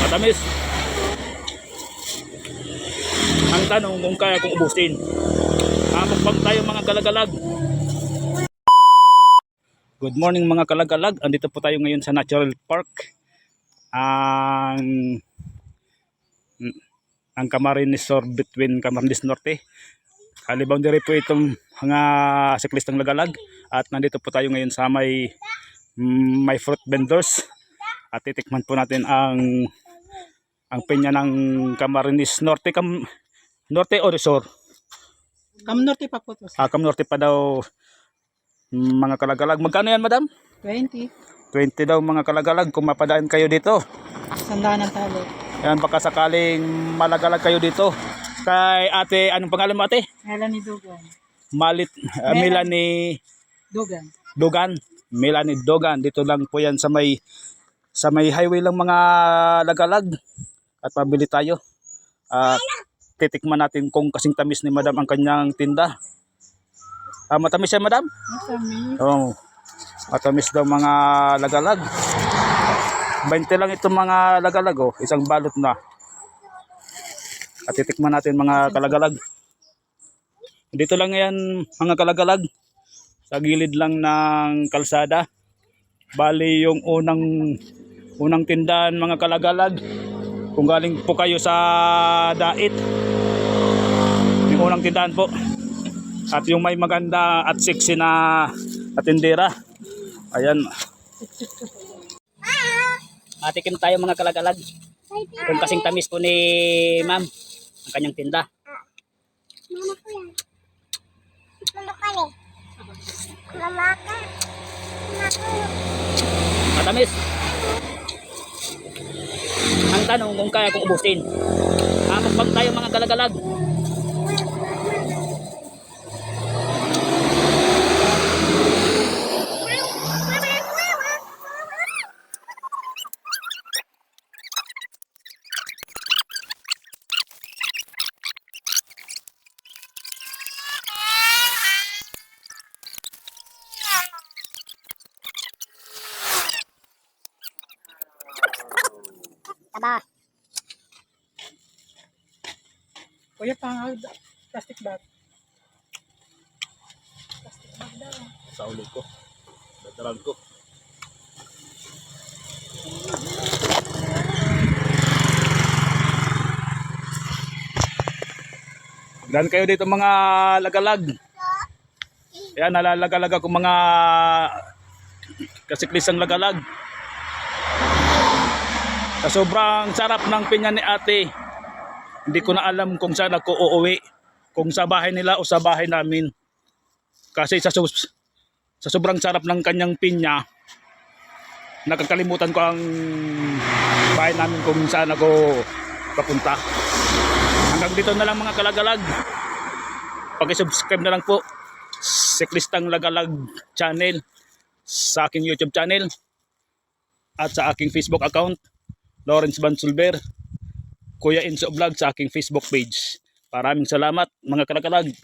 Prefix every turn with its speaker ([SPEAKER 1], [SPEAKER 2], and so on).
[SPEAKER 1] Matamis. Ang tanong kung kaya kong ubusin. Mukbang tayo mga kalagalag. Good morning mga kalagalag. Andito po tayo ngayon sa Natural Park. Ang Camarines Sur between Camarines Norte. Boundary po itong mga siklistang lagalag. At nandito po tayo ngayon sa may fruit vendors. At titikman po natin ang pinya ng Camarines Norte. Norte o Sur?
[SPEAKER 2] Cam Norte pa po.
[SPEAKER 1] Cam Norte pa daw mga kalagalag. Magkano yan madam?
[SPEAKER 2] 20.
[SPEAKER 1] 20 daw mga kalagalag kung mapadaan kayo dito.
[SPEAKER 2] Sandaan ng talo.
[SPEAKER 1] Yan, baka sakaling malagalag kayo dito. Kay ate, anong pangalan mo ate?
[SPEAKER 2] Melanie Dogan.
[SPEAKER 1] Melanie
[SPEAKER 2] Dogan.
[SPEAKER 1] Dogan. Melanie Dogan. Dito lang po yan sa may highway lang mga lagalag. At pabili tayo. Titikman natin kung kasing tamis ni madam ang kanyang tinda. Matamis yan madam?
[SPEAKER 2] Matamis.
[SPEAKER 1] Oo. Matamis daw mga lagalag. 20 lang itong mga lagalag, oh. Isang balot na. At titikman natin mga kalagalag. Dito lang yan mga kalagalag. Sa gilid lang ng kalsada. Bali yung unang tindahan mga kalagalag. Kung galing po kayo sa Dait. Yung unang tindahan po. At yung may maganda at sexy na tindera. Ayan. Matikim tayo mga kalagalag. Kung kasing tamis po ni ma'am ang kanyang tinda.
[SPEAKER 3] Mama ko yan. Mama ka eh. Mama ka. Mama ko.
[SPEAKER 1] Matamis. Ang tanong kung kaya kong ubusin. Mukbang tayo mga kalagalag.
[SPEAKER 3] Taba.
[SPEAKER 2] Kuya, plastic bag. Plastic bag daw.
[SPEAKER 1] Sa ulo ko. Veteran ko. Gan kayo dito mga lagalag. Ayan, nalalagalag ako mga kasiklisang lagalag. Sa sobrang sarap ng pinya ni ate, hindi ko na alam kung saan ako uuwi. Kung sa bahay nila o sa bahay namin. Kasi sa sobrang sarap ng kanyang pinya, nakakalimutan ko ang bahay namin kung saan ako papunta. Hanggang dito na lang mga kalagalag. Paki-subscribe na lang po Siklistang Lagalag channel sa aking YouTube channel at sa aking Facebook account Lawrence Bansulber, Kuya Inso Vlog sa aking Facebook page. Maraming salamat mga kalagalag.